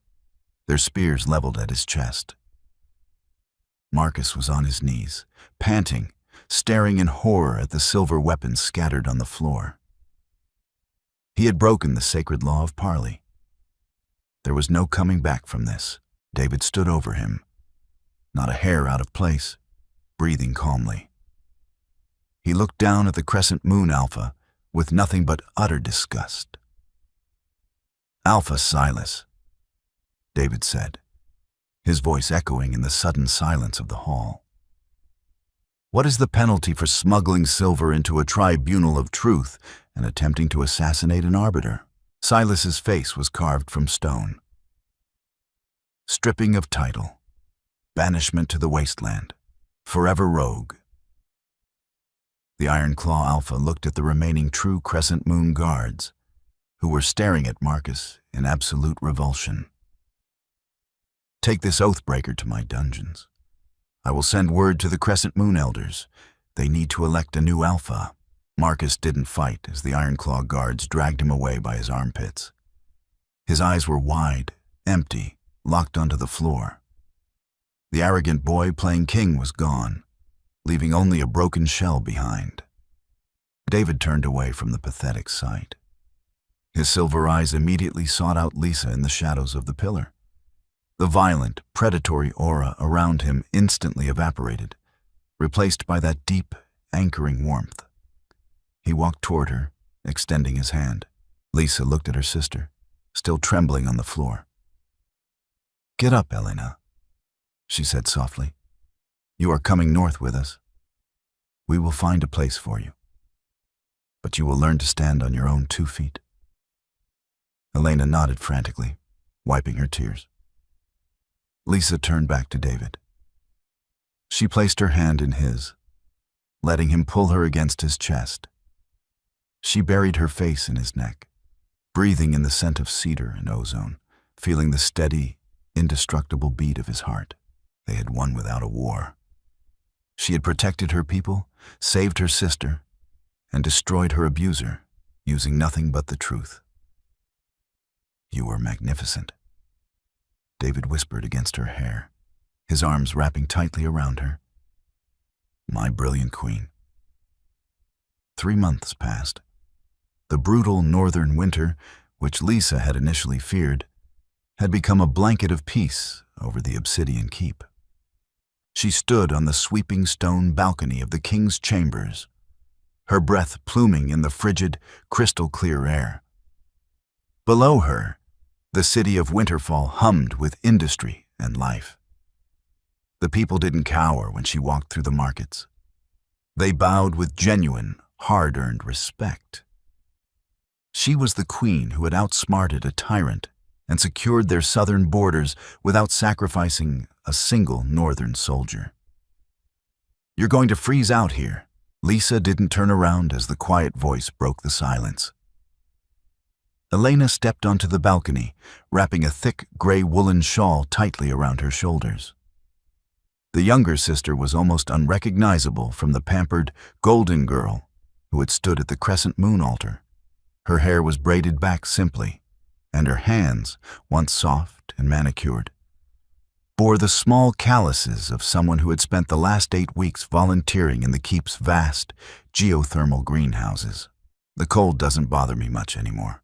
their spears leveled at his chest. Marcus was on his knees, panting, staring in horror at the silver weapons scattered on the floor. He had broken the sacred law of parley. There was no coming back from this. David stood over him, not a hair out of place, breathing calmly. He looked down at the crescent moon Alpha with nothing but utter disgust. "Alpha Silas," David said, his voice echoing in the sudden silence of the hall. "What is the penalty for smuggling silver into a tribunal of truth and attempting to assassinate an arbiter?" Silas's face was carved from stone. "Stripping of title, banishment to the wasteland, forever rogue." The Iron Claw Alpha looked at the remaining true Crescent Moon guards, who were staring at Marcus in absolute revulsion. "Take this Oathbreaker to my dungeons. I will send word to the Crescent Moon Elders. They need to elect a new Alpha." Marcus didn't fight as the Iron Claw guards dragged him away by his armpits. His eyes were wide, empty, locked onto the floor. The arrogant boy playing king was gone, leaving only a broken shell behind. David turned away from the pathetic sight. His silver eyes immediately sought out Lisa in the shadows of the pillar. The violent, predatory aura around him instantly evaporated, replaced by that deep, anchoring warmth. He walked toward her, extending his hand. Lisa looked at her sister, still trembling on the floor. "Get up, Elena," she said softly. "You are coming north with us. We will find a place for you. But you will learn to stand on your own 2 feet. Elena nodded frantically, wiping her tears. Lisa turned back to David. She placed her hand in his, letting him pull her against his chest. She buried her face in his neck, breathing in the scent of cedar and ozone, feeling the steady, indestructible beat of his heart. They had won without a war. She had protected her people, saved her sister, and destroyed her abuser, using nothing but the truth. "You were magnificent," David whispered against her hair, his arms wrapping tightly around her. "My brilliant queen." 3 months passed. The brutal northern winter, which Lisa had initially feared, had become a blanket of peace over the obsidian keep. She stood on the sweeping stone balcony of the king's chambers, her breath pluming in the frigid, crystal-clear air. Below her, the city of Winterfall hummed with industry and life. The people didn't cower when she walked through the markets. They bowed with genuine, hard-earned respect. She was the queen who had outsmarted a tyrant and secured their southern borders without sacrificing a single northern soldier. "You're going to freeze out here." Lisa didn't turn around as the quiet voice broke the silence. Elena stepped onto the balcony, wrapping a thick gray woolen shawl tightly around her shoulders. The younger sister was almost unrecognizable from the pampered, golden girl who had stood at the crescent moon altar. Her hair was braided back simply, and her hands, once soft and manicured, bore the small calluses of someone who had spent the last 8 weeks volunteering in the keep's vast, geothermal greenhouses. "The cold doesn't bother me much anymore,"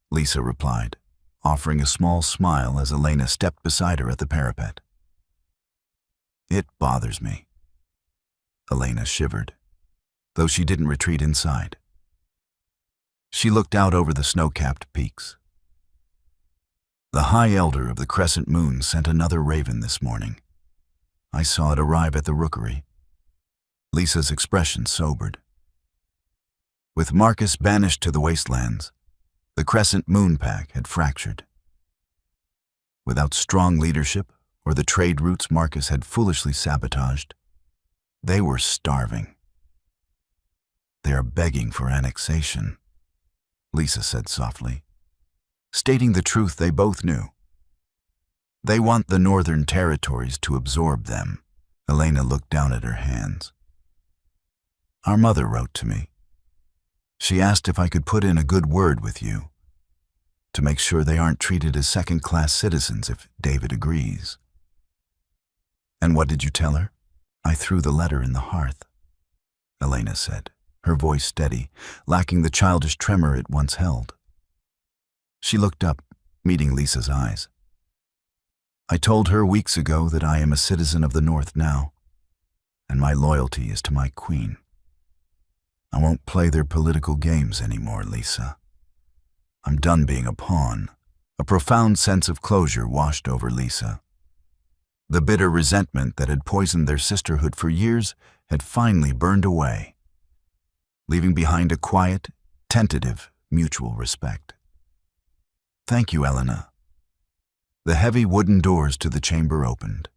Lisa replied, offering a small smile as Elena stepped beside her at the parapet. "It bothers me." Elena shivered, though she didn't retreat inside. She looked out over the snow-capped peaks. "The High Elder of the Crescent Moon sent another raven this morning. I saw it arrive at the rookery." Lisa's expression sobered. With Marcus banished to the wastelands, the Crescent Moon Pack had fractured. Without strong leadership or the trade routes Marcus had foolishly sabotaged, they were starving. "They are begging for annexation," Lisa said softly, stating the truth they both knew. "They want the northern territories to absorb them." Elena looked down at her hands. "Our mother wrote to me. She asked if I could put in a good word with you, to make sure they aren't treated as second-class citizens if David agrees." "And what did you tell her?" "I threw the letter in the hearth," Elena said, her voice steady, lacking the childish tremor it once held. She looked up, meeting Lisa's eyes. I told her weeks ago that I am a citizen of the North now, and my loyalty is to my queen. I won't play their political games anymore, Lisa. I'm done being a pawn. A profound sense of closure washed over Lisa. The bitter resentment that had poisoned their sisterhood for years had finally burned away, leaving behind a quiet, tentative, mutual respect. Thank you, Elena. The heavy wooden doors to the chamber opened,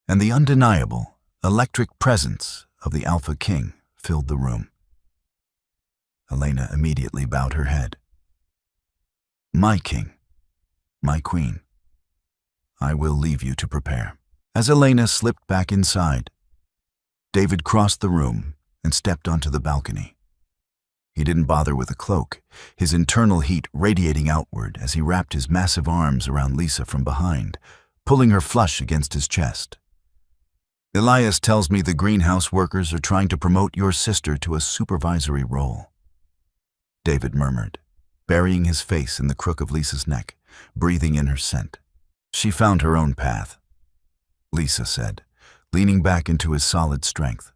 and the undeniable, electric presence of the Alpha King filled the room. Elena immediately bowed her head. My king, my queen, I will leave you to prepare. As Elena slipped back inside, David crossed the room and stepped onto the balcony. He didn't bother with a cloak, his internal heat radiating outward as he wrapped his massive arms around Lisa from behind, pulling her flush against his chest. Elias tells me the greenhouse workers are trying to promote your sister to a supervisory role, David murmured, burying his face in the crook of Lisa's neck, breathing in her scent. She found her own path, Lisa said, leaning back into his solid strength.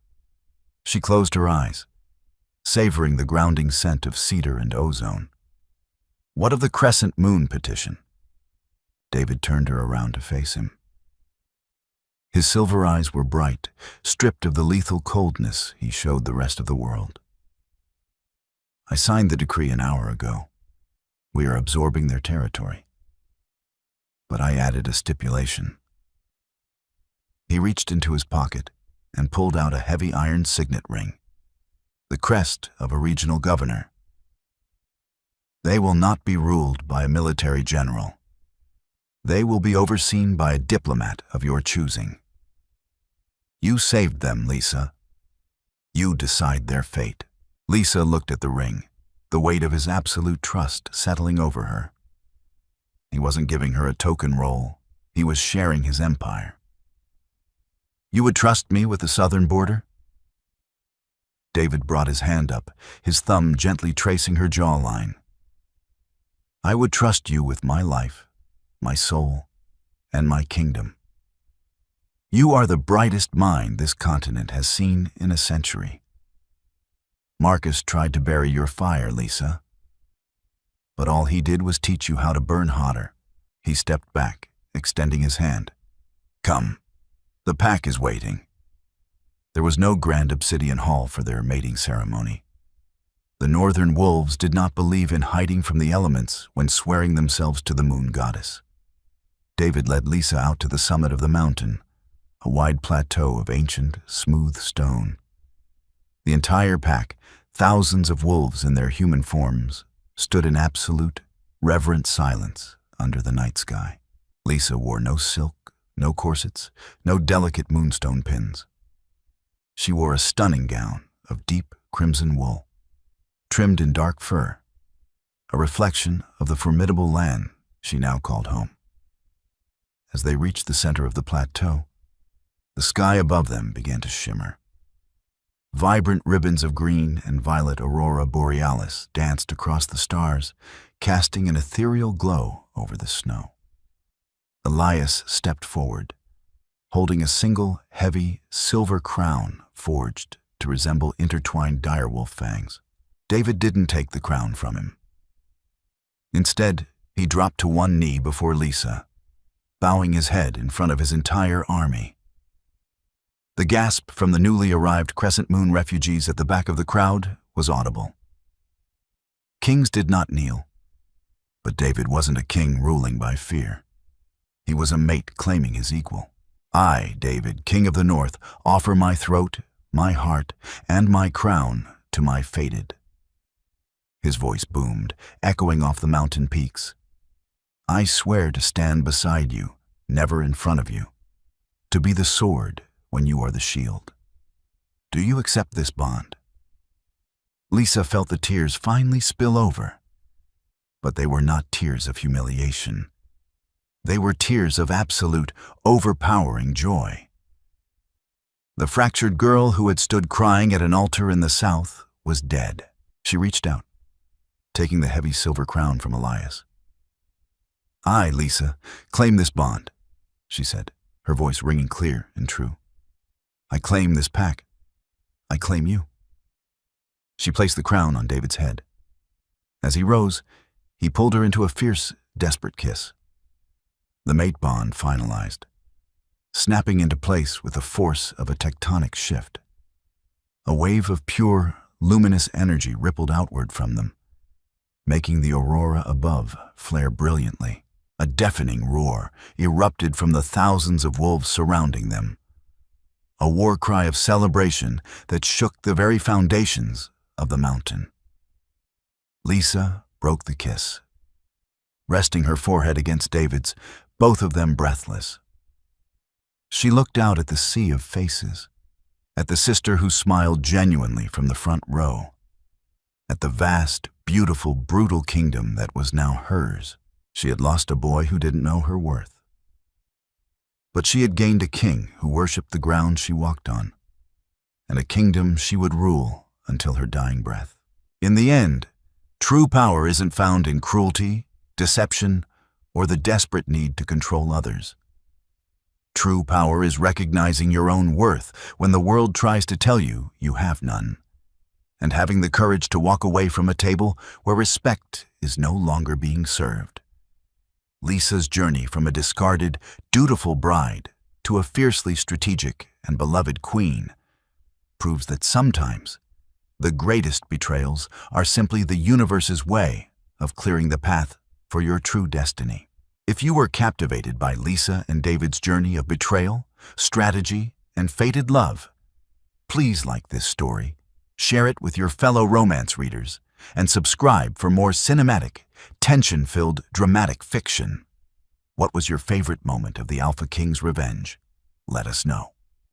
She closed her eyes, savoring the grounding scent of cedar and ozone. What of the crescent moon petition? David turned her around to face him. His silver eyes were bright, stripped of the lethal coldness he showed the rest of the world. I signed the decree an hour ago. We are absorbing their territory. But I added a stipulation. He reached into his pocket and pulled out a heavy iron signet ring, the crest of a regional governor. They will not be ruled by a military general. They will be overseen by a diplomat of your choosing. You saved them, Lisa. You decide their fate. Lisa looked at the ring, the weight of his absolute trust settling over her. He wasn't giving her a token role. He was sharing his empire. You would trust me with the southern border? David brought his hand up, his thumb gently tracing her jawline. I would trust you with my life, my soul, and my kingdom. You are the brightest mind this continent has seen in a century. Marcus tried to bury your fire, Lisa. But all he did was teach you how to burn hotter. He stepped back, extending his hand. Come, the pack is waiting. There was no grand obsidian hall for their mating ceremony. The northern wolves did not believe in hiding from the elements when swearing themselves to the moon goddess. David led Lisa out to the summit of the mountain, a wide plateau of ancient, smooth stone. The entire pack, thousands of wolves in their human forms, stood in absolute, reverent silence under the night sky. Lisa wore no silk, no corsets, no delicate moonstone pins. She wore a stunning gown of deep crimson wool, trimmed in dark fur, a reflection of the formidable land she now called home. As they reached the center of the plateau, the sky above them began to shimmer. Vibrant ribbons of green and violet aurora borealis danced across the stars, casting an ethereal glow over the snow. Elias stepped forward, holding a single, heavy, silver crown forged to resemble intertwined direwolf fangs. David didn't take the crown from him. Instead, he dropped to one knee before Lisa, bowing his head in front of his entire army. The gasp from the newly arrived Crescent Moon refugees at the back of the crowd was audible. Kings did not kneel, but David wasn't a king ruling by fear. He was a mate claiming his equal. I, David, King of the North, offer my throat, my heart, and my crown to my fated. His voice boomed, echoing off the mountain peaks. I swear to stand beside you, never in front of you, to be the sword when you are the shield. Do you accept this bond? Lisa felt the tears finally spill over, but they were not tears of humiliation. They were tears of absolute, overpowering joy. The fractured girl who had stood crying at an altar in the south was dead. She reached out, taking the heavy silver crown from Elias. "I, Lisa, claim this bond," she said, her voice ringing clear and true. "I claim this pack. I claim you." She placed the crown on David's head. As he rose, he pulled her into a fierce, desperate kiss. The mate bond finalized, snapping into place with the force of a tectonic shift. A wave of pure, luminous energy rippled outward from them, making the aurora above flare brilliantly. A deafening roar erupted from the thousands of wolves surrounding them, a war cry of celebration that shook the very foundations of the mountain. Lisa broke the kiss, resting her forehead against David's, both of them breathless. She looked out at the sea of faces, at the sister who smiled genuinely from the front row, at the vast, beautiful, brutal kingdom that was now hers. She had lost a boy who didn't know her worth. But she had gained a king who worshipped the ground she walked on, and a kingdom she would rule until her dying breath. In the end, true power isn't found in cruelty, deception, or the desperate need to control others. True power is recognizing your own worth when the world tries to tell you you have none, and having the courage to walk away from a table where respect is no longer being served. Lisa's journey from a discarded, dutiful bride to a fiercely strategic and beloved queen proves that sometimes the greatest betrayals are simply the universe's way of clearing the path for your true destiny. If you were captivated by Lisa and David's journey of betrayal, strategy, and fated love, please like this story, share it with your fellow romance readers, and subscribe for more cinematic, tension-filled, dramatic fiction. What was your favorite moment of the Alpha King's revenge? Let us know.